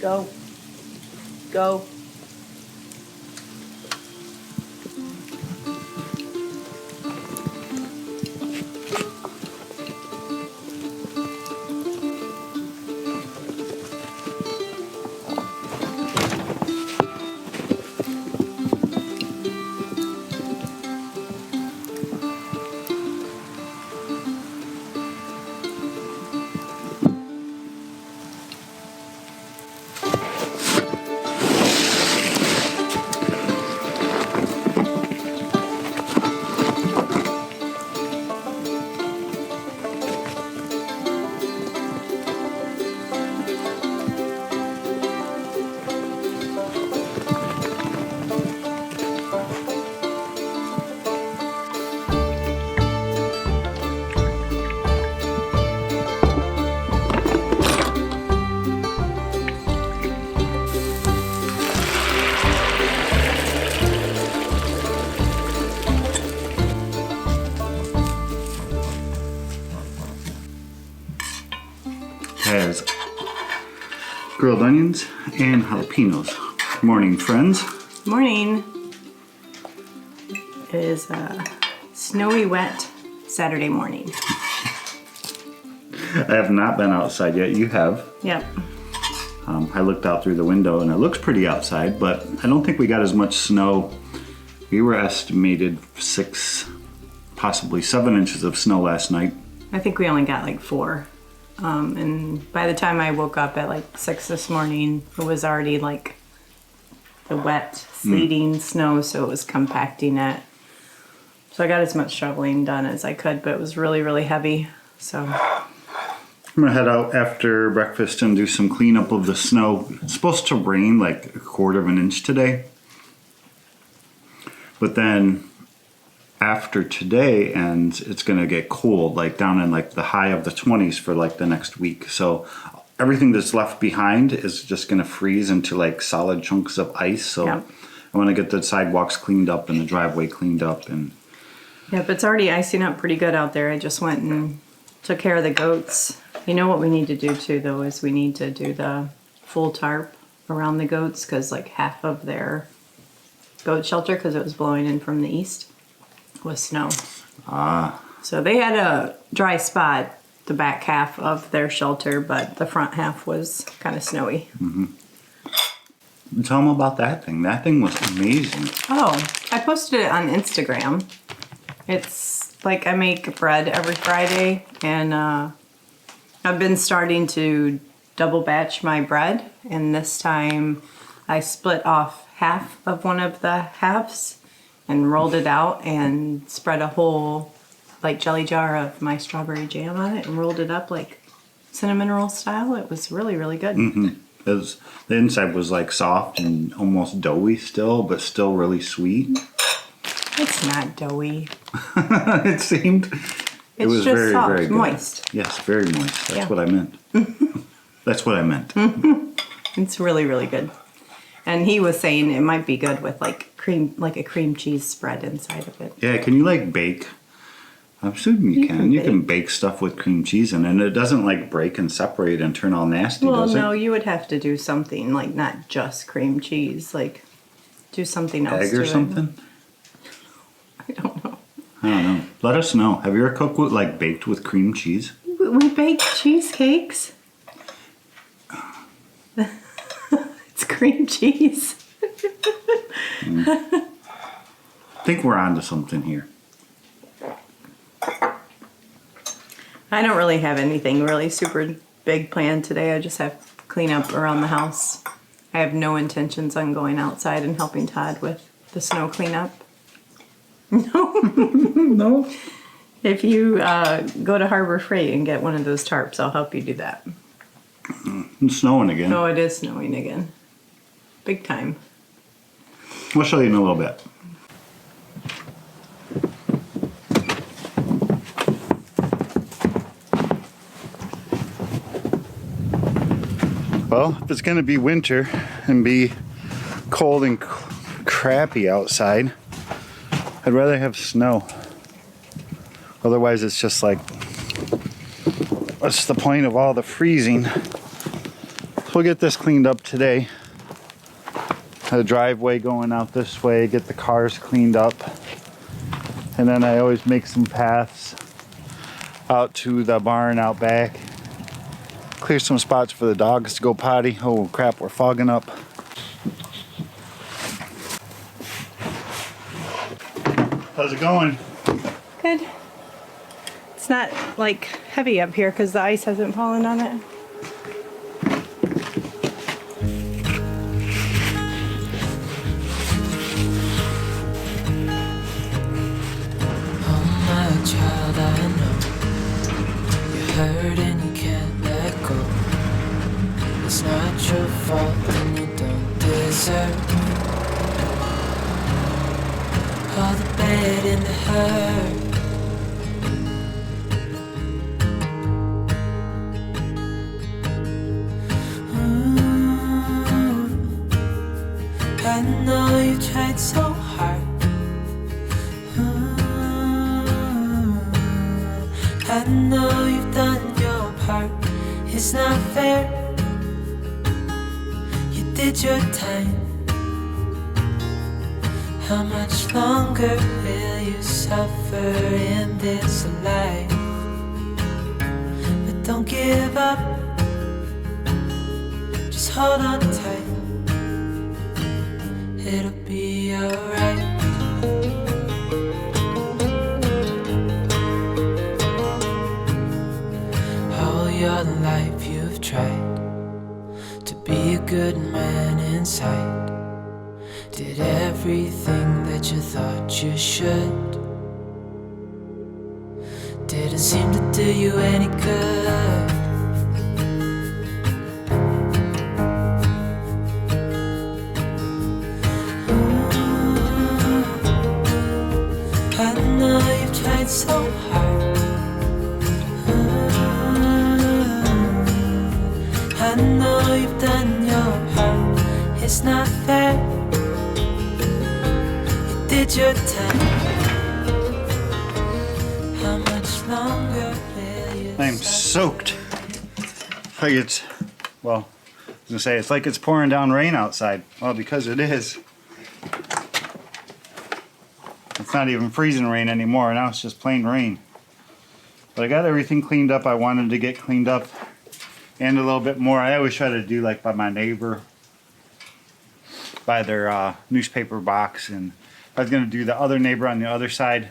Go. Go. Has grilled onions and jalapenos. Morning, friends. Morning. It is a snowy, wet Saturday morning. I have not been outside yet. You have. Yep. I looked out through the window and it looks pretty outside, but I don't think we got as much snow. We were estimated 6, possibly 7 inches of snow last night. I think we only got like 4. And by the time I woke up at like 6 this morning, it was already like the wet, sleeting snow, so it was compacting it. So I got as much shoveling done as I could, but it was really, really heavy. So I'm gonna head out after breakfast and do some cleanup of the snow. It's supposed to rain like 1/4 of an inch today. But then after today ends, it's gonna get cold, like down in like the high of the 20s for like the next week. So everything that's left behind is just gonna freeze into like solid chunks of ice. So Yep. I wanna get the sidewalks cleaned up and the driveway cleaned up. And yep, it's already icing up pretty good out there. I just went and took care of the goats. You know what we need to do too, though, is we need to do the full tarp around the goats, because like half of their goat shelter, because it was blowing in from the east, was snow. So they had a dry spot, the back half of their shelter, but the front half was kind of snowy. tell them about that thing. That thing was amazing. Oh, I posted it on Instagram. It's like I make bread every Friday, and I've been starting to double batch my bread, and this time I split off half of one of the halves and rolled it out and spread a whole like jelly jar of my strawberry jam on it and rolled it up like cinnamon roll style. It was really, really good. The inside was like soft and almost doughy still, but still really sweet. It's not doughy. It seemed. It was just very, soft, very good. Moist. Yes, very moist. That's Yeah. what I meant. That's what I meant. It's really, really good. And he was saying it might be good with like cream, like a cream cheese spread inside of it. Yeah, can you like bake? I'm assuming you can. You can bake. bake stuff with cream cheese in it, and it doesn't like break and separate and turn all nasty, Well, does it? no, you would have to do something like not just cream cheese, like do something else. Egg or to something? It. I don't know. I don't know. Let us know. Have you ever cooked with like baked with cream cheese? We bake cheesecakes. It's cream cheese. I think we're onto something here. I don't really have anything really super big planned today. I just have clean up around the house. I have no intentions on going outside and helping Todd with the snow cleanup. No. No. If you go to Harbor Freight and get one of those tarps, I'll help you do that. It's snowing again. No, it is snowing again. Big time. We'll show you in a little bit. Well, if it's going to be winter and be cold and crappy outside, I'd rather have snow. Otherwise, it's just like, what's the point of all the freezing? we'll get this cleaned up today. The driveway going out this way, get the cars cleaned up. And then I always make some paths out to the barn out back. Clear some spots for the dogs to go potty. Oh crap, we're fogging up. How's it going? Good. It's not like heavy up here because the ice hasn't fallen on it. Child, I know you're hurt and you can't let go. It's not your fault and you don't deserve all the bad and the hurt. I know you tried so hard. I know you've done your part. It's not fair. You did your time. How much longer will you suffer in this life? But don't give up. Just hold on tight. It'll be alright. Your life you've tried to be a good man inside. Did everything that you thought you should. Didn't seem to do you any good. I know you've tried so hard. I know you've done your part. It's not fair. You did your time. How much longer will you I'm soaked. Like it's, well, I was gonna say, it's like it's pouring down rain outside. Well, because it is. It's not even freezing rain anymore. Now it's just plain rain. But I got everything cleaned up I wanted to get cleaned up. And a little bit more. I always try to do like by my neighbor, by their newspaper box, and I was going to do the other neighbor on the other side,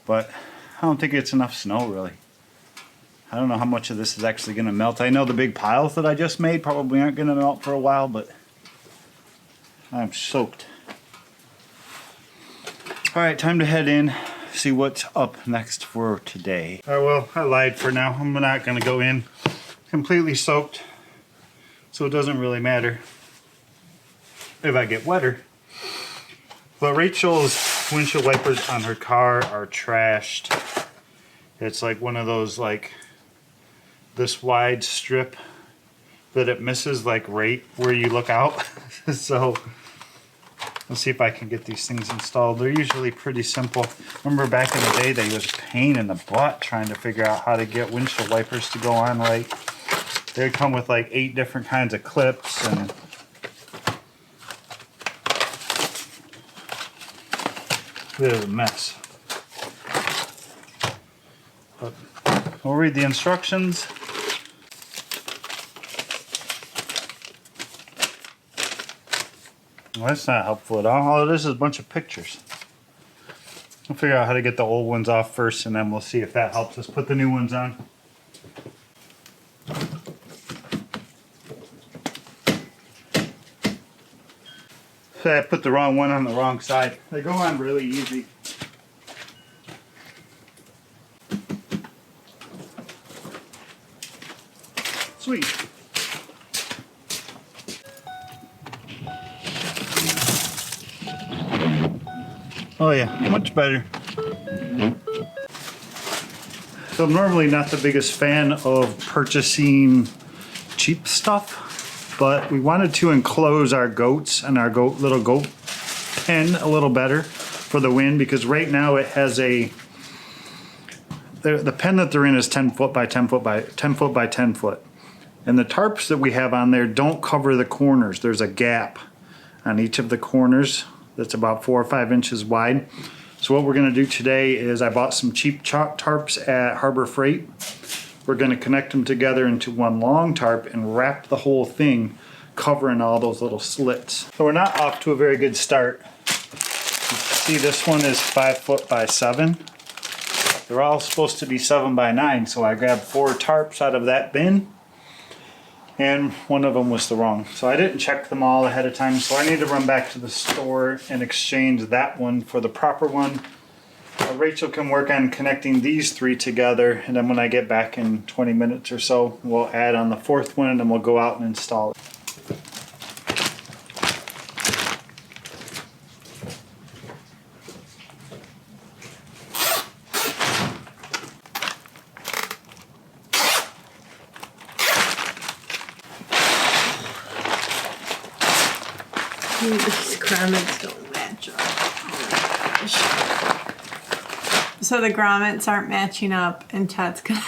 but I don't think it's enough snow really. I don't know how much of this is actually going to melt. I know the big piles that I just made probably aren't going to melt for a while, but I'm soaked. Alright, time to head in, see what's up next for today. Alright, well, I lied for now. I'm not going to go in completely soaked, so it doesn't really matter if I get wetter. But Rachel's windshield wipers on her car are trashed. It's like one of those, like this wide strip that it misses like right where you look out. So let's see if I can get these things installed. They're usually pretty simple. Remember back in the day they was a pain in the butt trying to figure out how to get windshield wipers to go on right. They come with like 8 different kinds of clips, and it is a mess. But we'll read the instructions. Well, that's not helpful at all. All it is a bunch of pictures. We'll figure out how to get the old ones off first, and then we'll see if that helps us put the new ones on. So I put the wrong one on the wrong side. They go on really easy. Sweet. Oh yeah, much better. So I'm normally not the biggest fan of purchasing cheap stuff, but we wanted to enclose our goats and our little goat pen a little better for the wind, because right now it has the pen that they're in is 10 foot by 10 foot by 10 foot by 10 foot. And the tarps that we have on there don't cover the corners. There's a gap on each of the corners that's about 4 or 5 inches wide. So what we're gonna do today is I bought some cheap chalk tarps at Harbor Freight. We're gonna connect them together into one long tarp and wrap the whole thing, covering all those little slits. So we're not off to a very good start. You see, this one is 5 foot by 7. They're all supposed to be 7 by 9, so I grabbed 4 tarps out of that bin, and one of them was the wrong. So I didn't check them all ahead of time, so I need to run back to the store and exchange that one for the proper one. Rachel can work on connecting these 3 together, and then when I get back in 20 minutes or so, we'll add on the 4th one, and then we'll go out and install it. These grommets don't match up. Oh my gosh. So the grommets aren't matching up, and Chad's gonna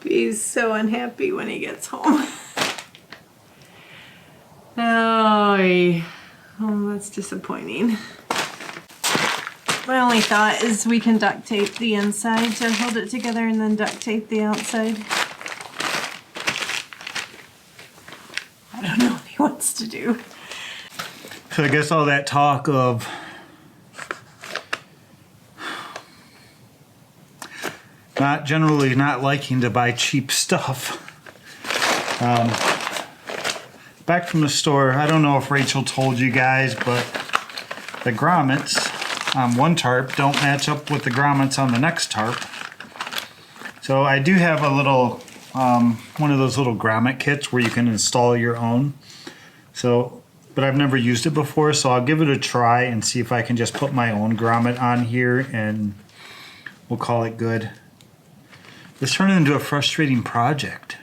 be so unhappy when he gets home. Oh, that's disappointing. My only thought is we can duct tape the inside to hold it together and then duct tape the outside. I don't know what he wants to do. So I guess all that talk of generally not liking to buy cheap stuff. Back from the store, I don't know if Rachel told you guys, but the grommets on one tarp don't match up with the grommets on the next tarp. So I do have a little, one of those little grommet kits where you can install your own. So, but I've never used it before, so I'll give it a try and see if I can just put my own grommet on here and we'll call it good. This turned into a frustrating project.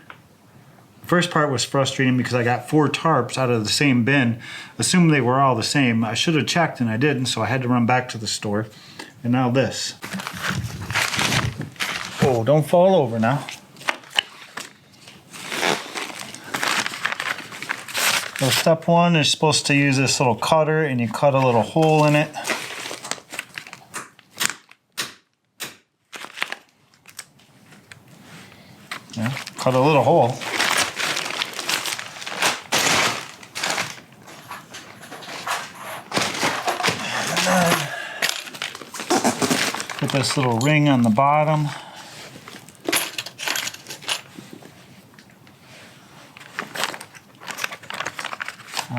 The first part was frustrating because I got 4 tarps out of the same bin, assumed they were all the same. I should have checked and I didn't, so I had to run back to the store. And now this. Oh, don't fall over now. So step 1 is supposed to use this little cutter, and you cut a little hole in it. Yeah, cut a little hole. And then put this little ring on the bottom.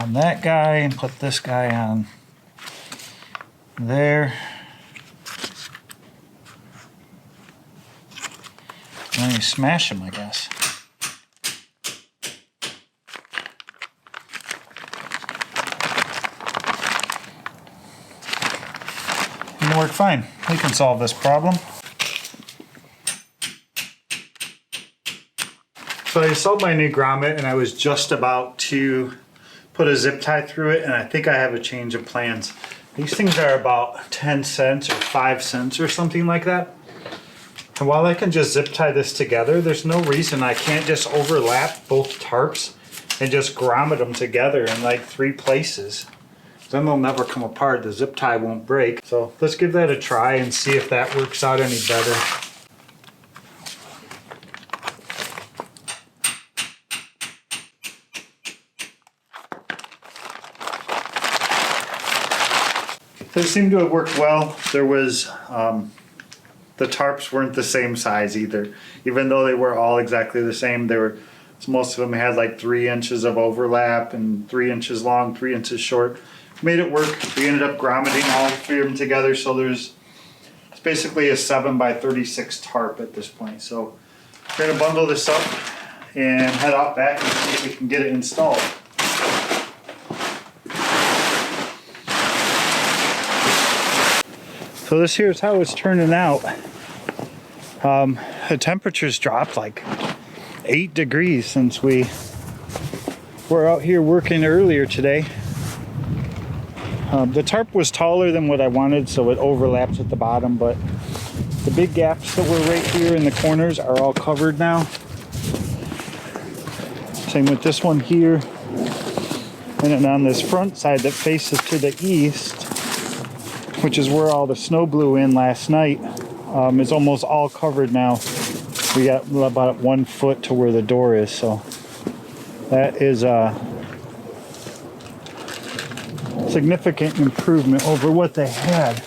On that guy, and put this guy on there. And then you smash them, I guess. It'll work fine. We can solve this problem. So I sold my new grommet and I was just about to put a zip tie through it, and I think I have a change of plans. These things are about 10 cents or 5 cents or something like that. And while I can just zip tie this together, there's no reason I can't just overlap both tarps and just grommet them together in like 3 places. Then they'll never come apart. The zip tie won't break. So let's give that a try and see if that works out any better. So it seemed to have worked well. There was, the tarps weren't the same size either. Even though they were all exactly the same, most of them had like 3 inches of overlap and 3 inches long, 3 inches short. Made it work. We ended up grommeting all 3 of them together, so it's basically a 7 by 36 tarp at this point. So we're gonna bundle this up and head out back and see if we can get it installed. So this here is how it's turning out. The temperature's dropped like 8 degrees since we were out here working earlier today. The tarp was taller than what I wanted, so it overlaps at the bottom, but the big gaps that were right here in the corners are all covered now. Same with this one here. And then on this front side that faces to the east, which is where all the snow blew in last night, is almost all covered now. We got about 1 foot to where the door is, so that is a significant improvement over what they had.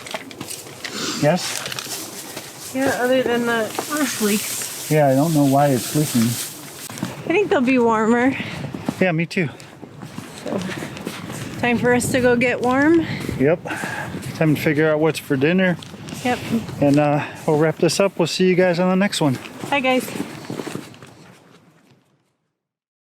Yes? Yeah, other than the roof leaks. Yeah, I don't know why it's leaking. I think they'll be warmer. Yeah, me too. So, time for us to go get warm. Yep. Time to figure out what's for dinner. Yep. And we'll wrap this up. We'll see you guys on the next one. Bye, guys.